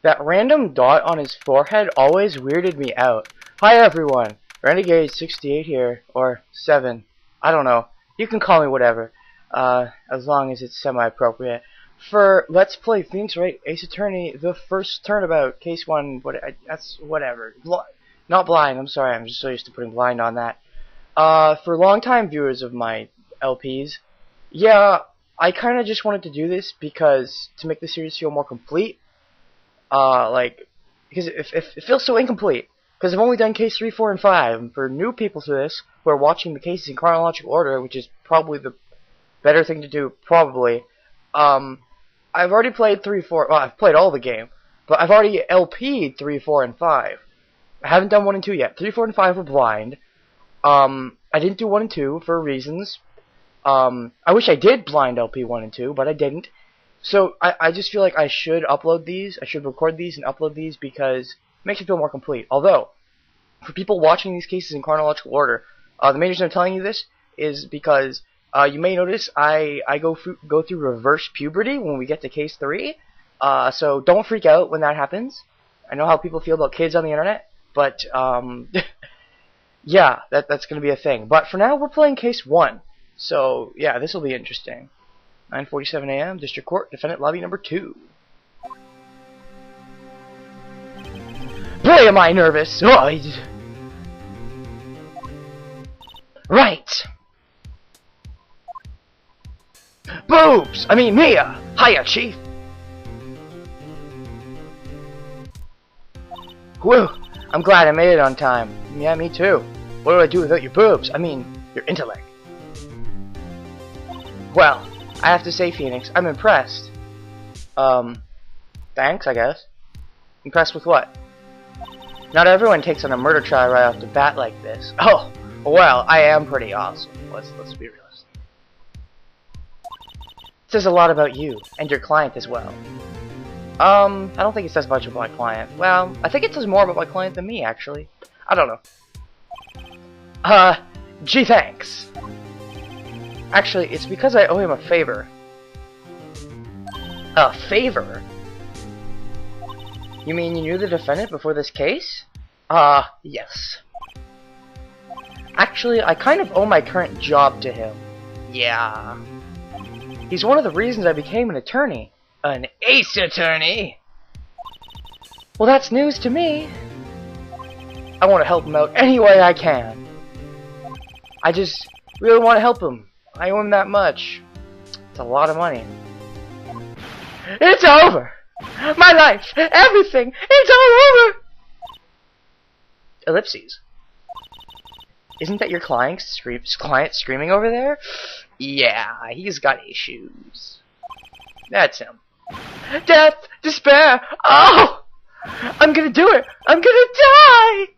That random dot on his forehead always weirded me out. Hi everyone, Renegade68 here, or 7. I don't know. You can call me whatever, as long as it's semi-appropriate. For Let's Play Phoenix Wright Ace Attorney, the first turnabout, case 1, that's whatever. Not blind, I'm sorry, I'm just so used to putting blind on that. For longtime viewers of my LPs, yeah, I kinda just wanted to do this because, to make the series feel more complete. Because it feels so incomplete. Because I've only done case 3, 4, and 5. And for new people to this, who are watching the cases in chronological order, which is probably the better thing to do, probably, I've already played 3, 4, well, I've played all the game, but I've already LP'd 3, 4, and 5. I haven't done 1 and 2 yet. 3, 4, and 5 were blind. I didn't do 1 and 2 for reasons. I wish I did blind LP 1 and 2, but I didn't. So, I just feel like I should upload these, I should record these and upload these because it makes it feel more complete. Although, for people watching these cases in chronological order, the main reason I'm telling you this is because you may notice I go through reverse puberty when we get to case 3. So don't freak out when that happens. I know how people feel about kids on the internet, but yeah, that's going to be a thing. But for now, we're playing case 1. So, yeah, this will be interesting. 9:47 a.m. District Court, Defendant Lobby number 2. Boy, am I nervous! Oh, right! Boobs! I mean, Mia! Hiya, Chief! Whew! I'm glad I made it on time. Yeah, me too. What do I do without your boobs? I mean, your intellect. Well, I have to say, Phoenix, I'm impressed. Thanks, I guess. Impressed with what? Not everyone takes on a murder trial right off the bat like this. Oh, well, I am pretty awesome. Let's be realistic. It says a lot about you, and your client as well. I don't think it says much about my client. Well, I think it says more about my client than me, actually. I don't know. Gee, thanks. Actually, it's because I owe him a favor. A favor? You mean you knew the defendant before this case? Yes. Actually, I kind of owe my current job to him. Yeah. He's one of the reasons I became an attorney. An ace attorney? Well, that's news to me. I want to help him out any way I can. I just really want to help him. I owe him that much. It's a lot of money. It's over! My life! Everything! It's all over! Ellipses. Isn't that your client screaming over there? Yeah, he's got issues. That's him. Death! Despair! Oh! I'm gonna do it! I'm gonna die!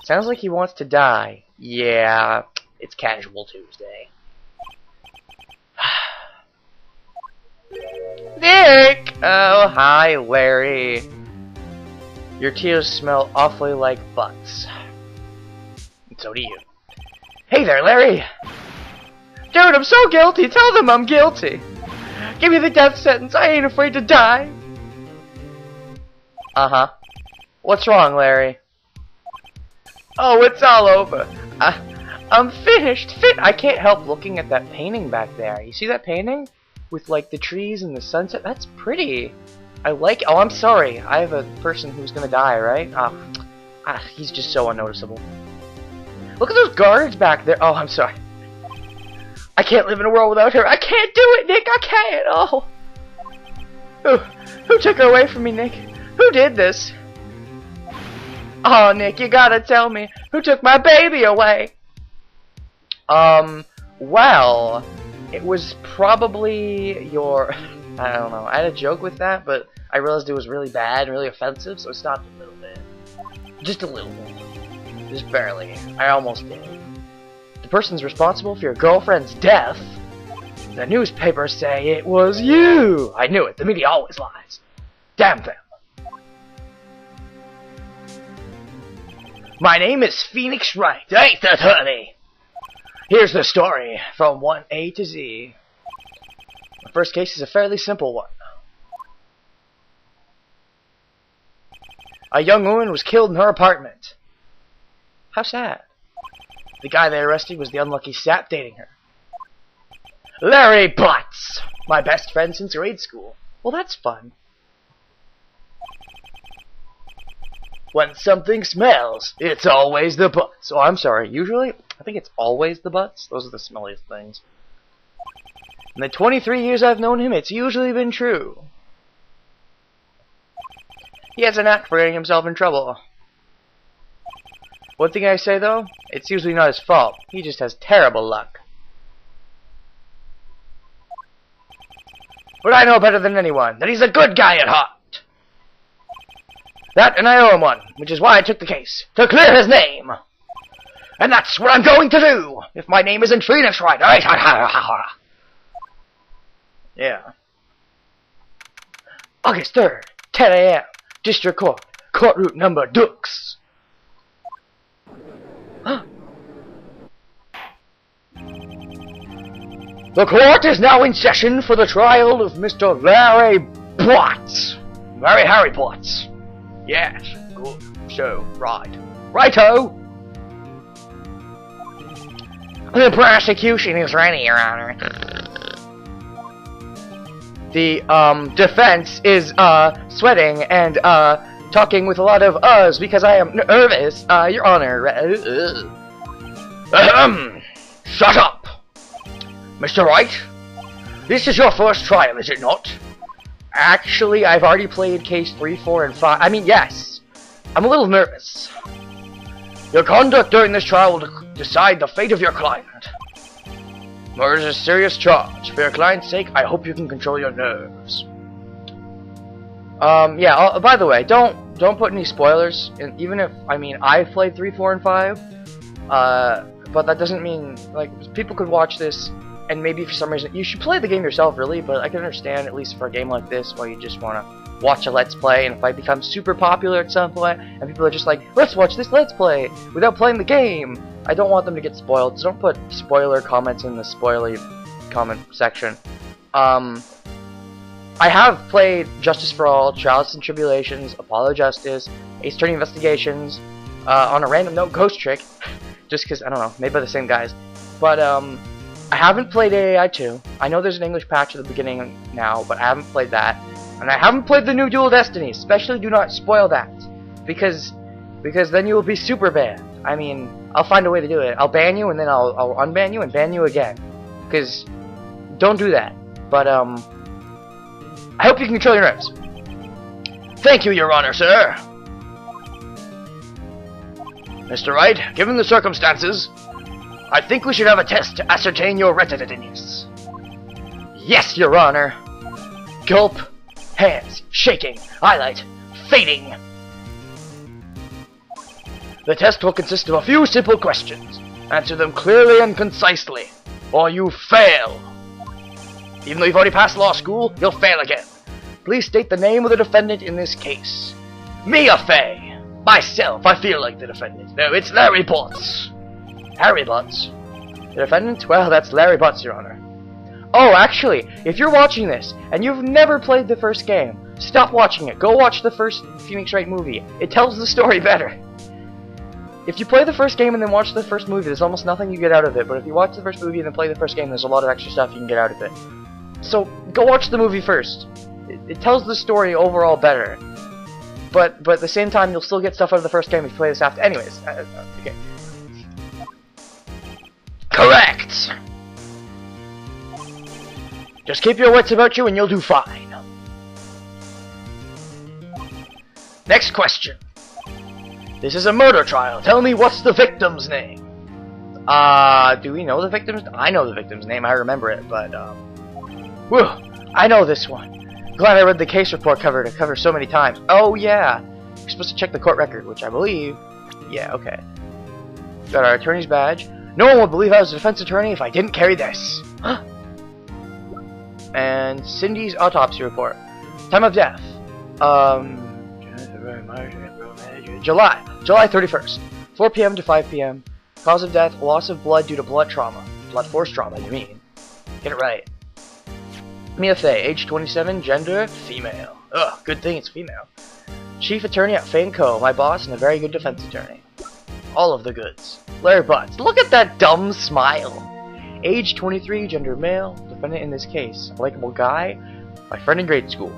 Sounds like he wants to die. Yeah, it's Casual Tuesday. Nick! Oh, hi, Larry. Your tears smell awfully like butts. And so do you. Hey there, Larry! Dude, I'm so guilty! Tell them I'm guilty! Give me the death sentence! I ain't afraid to die! Uh-huh. What's wrong, Larry? Oh, it's all over. I'm finished! I can't help looking at that painting back there. You see that painting? With, like, the trees and the sunset? That's pretty. I like... Oh, I'm sorry. I have a person who's gonna die, right? He's just so unnoticeable. Look at those guards back there. Oh, I'm sorry. I can't live in a world without her. I can't do it, Nick. I can't. Oh. Who took her away from me, Nick? Who did this? Oh, Nick, you gotta tell me. Who took my baby away? Well... It was probably your... I don't know. I had a joke with that, but I realized it was really bad and really offensive, so I stopped a little bit. Just a little bit. Just barely. I almost did. The person's responsible for your girlfriend's death? The newspapers say it was you! I knew it. The media always lies. Damn them. My name is Phoenix Wright. Ain't that honey? Here's the story, from 1A to Z. The first case is a fairly simple one. A young woman was killed in her apartment. How sad. The guy they arrested was the unlucky sap dating her. Larry Butts! My best friend since grade school. Well, that's fun. When something smells, it's always the butts. Oh, I'm sorry. Usually, I think it's always the butts. Those are the smelliest things. In the 23 years I've known him, it's usually been true. He has a knack for getting himself in trouble. One thing I say, though, it's usually not his fault. He just has terrible luck. But I know better than anyone that he's a good guy at heart. That, and I owe him one, which is why I took the case, to clear his name. And that's what I'm going to do, if my name isn't Phoenix Wright. Yeah. August 3rd, 10 a.m., District Court, Court Route Number Dux. The court is now in session for the trial of Mr. Larry Butts. Larry Harry Butts. Yes, good. So, right. Righto! The prosecution is ready, Your Honor. The, defense is, sweating and, talking with a lot of uhs because I am nervous, Your Honor. Shut up! Mr. Wright? This is your first trial, is it not? Actually, I've already played case 3, 4, and 5. I mean, yes. I'm a little nervous. Your conduct during this trial will decide the fate of your client. Murder is a serious charge. For your client's sake, I hope you can control your nerves. Yeah, by the way, don't put any spoilers, and even if, I mean, I've played 3, 4, and 5, but that doesn't mean, like, people could watch this, and maybe for some reason, you should play the game yourself, really, but I can understand, at least for a game like this, why you just want to watch a Let's Play, and if I become super popular at some point, and people are just like, let's watch this Let's Play, without playing the game, I don't want them to get spoiled, so don't put spoiler comments in the spoiler comment section. I have played Justice for All, Trials and Tribulations, Apollo Justice, Ace Attorney Investigations, on a random note, Ghost Trick, just because, I don't know, made by the same guys, but, I haven't played AAI 2. I know there's an English patch at the beginning now, but I haven't played that. And I haven't played the new Dual Destinies. Especially do not spoil that. Because then you will be super banned. I mean, I'll find a way to do it. I'll ban you, and then I'll unban you, and ban you again. Because, don't do that. But, I hope you can control your nerves. Thank you, Your Honor, sir. Mr. Wright, given the circumstances, I think we should have a test to ascertain your retenitiveness. Yes, Your Honor. Gulp. Hands. Shaking. Highlight. Fading. The test will consist of a few simple questions. Answer them clearly and concisely, or you fail. Even though you've already passed law school, you'll fail again. Please state the name of the defendant in this case. Mia Fey. Myself, I feel like the defendant. No, it's Larry Butts. Harry Butts. The defendant? Well, that's Larry Butts, Your Honor. Oh, actually, if you're watching this, and you've never played the first game, stop watching it. Go watch the first Phoenix Wright movie. It tells the story better. If you play the first game and then watch the first movie, there's almost nothing you get out of it. But if you watch the first movie and then play the first game, there's a lot of extra stuff you can get out of it. So, go watch the movie first. It tells the story overall better. But at the same time, you'll still get stuff out of the first game if you play this after. Anyways, okay. Correct! Just keep your wits about you and you'll do fine. Next question. This is a murder trial. Tell me what's the victim's name? Do we know the victim's? I know the victim's name. I remember it, but, whew, I know this one. Glad I read the case report cover so many times. Oh, yeah. You're supposed to check the court record, which I believe. Yeah, okay. Got our attorney's badge. No one would believe I was a defense attorney if I didn't carry this. And Cindy's autopsy report. Time of death. July 31st. 4 p.m. to 5 p.m. Cause of death, loss of blood due to blood trauma. Blood force trauma, you mean. Get it right. Mia Fey, age 27, gender, female. Ugh, good thing it's female. Chief Attorney at Fane Co., my boss and a very good defense attorney. All of the goods. Larry Butts. Look at that dumb smile. Age 23, gender male. Defendant in this case. A likable guy. My friend in grade school.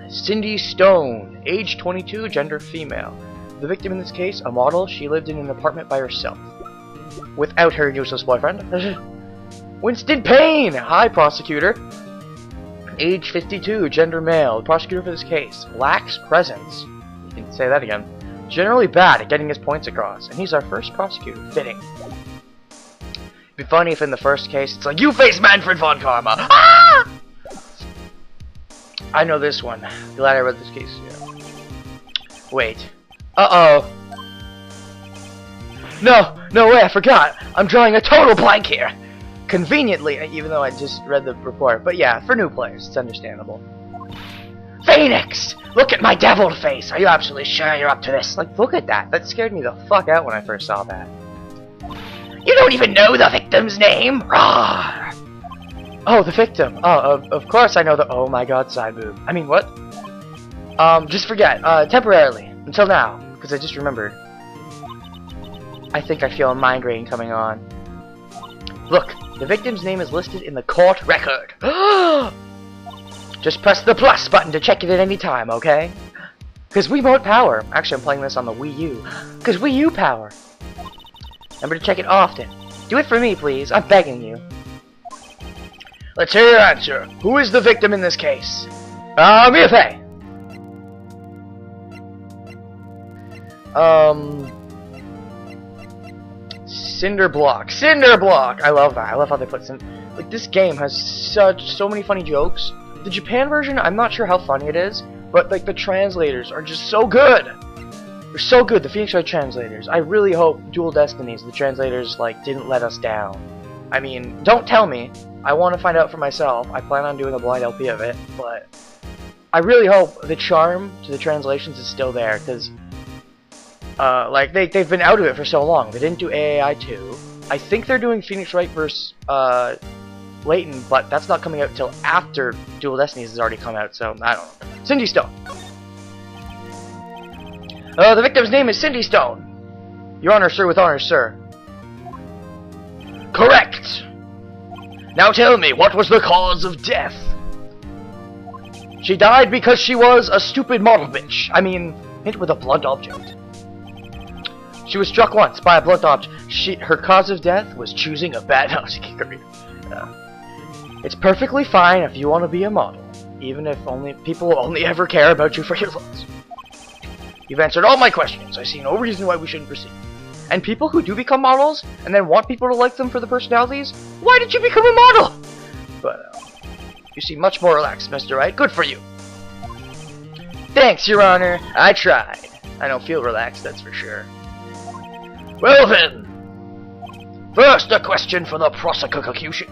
Cindy Stone. Age 22, gender female. The victim in this case, a model. She lived in an apartment by herself. Without her useless boyfriend. Winston Payne. Hi, prosecutor. Age 52, gender male. The prosecutor for this case lacks presence. You can say that again. Generally bad at getting his points across, and he's our first prosecutor. Fitting. It'd be funny if in the first case it's like, you face Manfred von Karma. Ah! I know this one. Glad I read this case. Yeah. Wait. Uh-oh. No way, I forgot. I'm drawing a total blank here. Conveniently, even though I just read the report. But yeah, for new players, it's understandable. Phoenix! Look at my deviled face! Are you absolutely sure you're up to this? Like, look at that. That scared me the fuck out when I first saw that. You don't even know the victim's name? Rawr! Oh, the victim. Oh, of course I know the oh my god side boob. I mean, what? Just forget. Temporarily. Until now. Because I just remembered. I think I feel a migraine coming on. Look, the victim's name is listed in the court record. Just press the plus button to check it at any time, okay? Because Wiimote power. Actually, I'm playing this on the Wii U. Because Wii U power. Remember to check it often. Do it for me, please. I'm begging you. Let's hear your answer. Who is the victim in this case? Mia Fey. Cinderblock. Cinderblock! I love that. I love how they put like, this game has so many funny jokes. The Japan version, I'm not sure how funny it is, but like the translators are just so good. They're so good, the Phoenix Wright translators. I really hope Dual Destinies, the translators, like, didn't let us down. I mean, don't tell me. I want to find out for myself. I plan on doing a blind LP of it, but I really hope the charm to the translations is still there, because like, they've been out of it for so long. They didn't do AAI 2. I think they're doing Phoenix Wright vs. Layton, but that's not coming out until after Dual Destinies has already come out, so I don't know. Cindy Stone. The victim's name is Cindy Stone. Your Honor, sir, with honor, sir. Correct! Now tell me, what was the cause of death? She died because she was a stupid model bitch. I mean, hit with a blunt object. She was struck once by a blunt object. Her cause of death was choosing a bad house. It's perfectly fine if you want to be a model, even if people only ever care about you for your looks. You've answered all my questions. I see no reason why we shouldn't proceed. And people who do become models and then want people to like them for the personalities, why did you become a model? But you seem much more relaxed, Mr. Wright. Good for you. Thanks, Your Honor. I tried. I don't feel relaxed, that's for sure. Well then, first a question for the prosecution.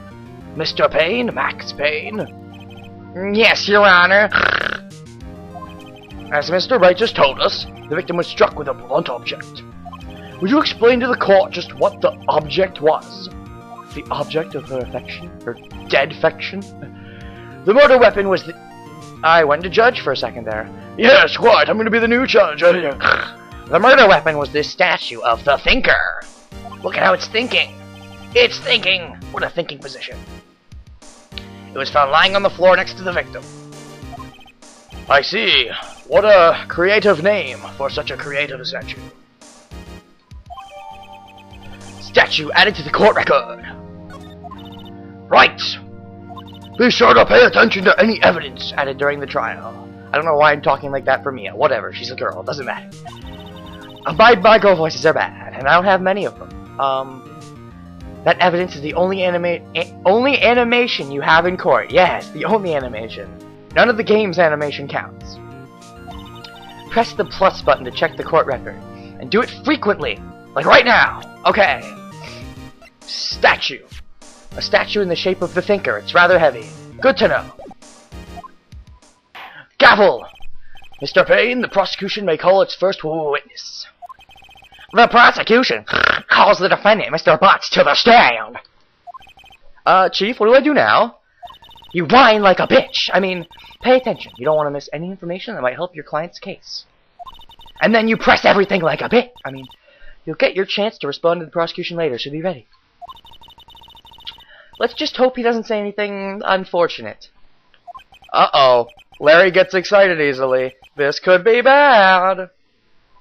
Mr. Payne, Max Payne. Yes, Your Honor. As Mr. Wright just told us, the victim was struck with a blunt object. Would you explain to the court just what the object was? The object of her affection? Her dead-fection? The murder weapon was the... I went to judge for a second there. Yes, quite. I'm going to be the new judge. The murder weapon was this statue of the Thinker. Look at how it's thinking. It's thinking. What a thinking position. It was found lying on the floor next to the victim. I see. What a creative name for such a creative statue. Statue added to the court record. Right. Be sure to pay attention to any evidence added during the trial. I don't know why I'm talking like that for Mia. Whatever, she's a girl. Doesn't matter. My girl voices are bad, and I don't have many of them. That evidence is the only animation you have in court. Yes, the only animation. None of the game's animation counts. Press the plus button to check the court record, and do it frequently, like right now. Okay. Statue. A statue in the shape of the Thinker. It's rather heavy. Good to know. Gavel! Mr. Payne, the prosecution may call its first witness. The prosecution calls the defendant, Mr. Butts, to the stand. Chief, what do I do now? You whine like a bitch! I mean, pay attention. You don't want to miss any information that might help your client's case. And then you press everything like a bitch! I mean, you'll get your chance to respond to the prosecution later, so be ready. Let's just hope he doesn't say anything unfortunate. Uh-oh. Larry gets excited easily. This could be bad.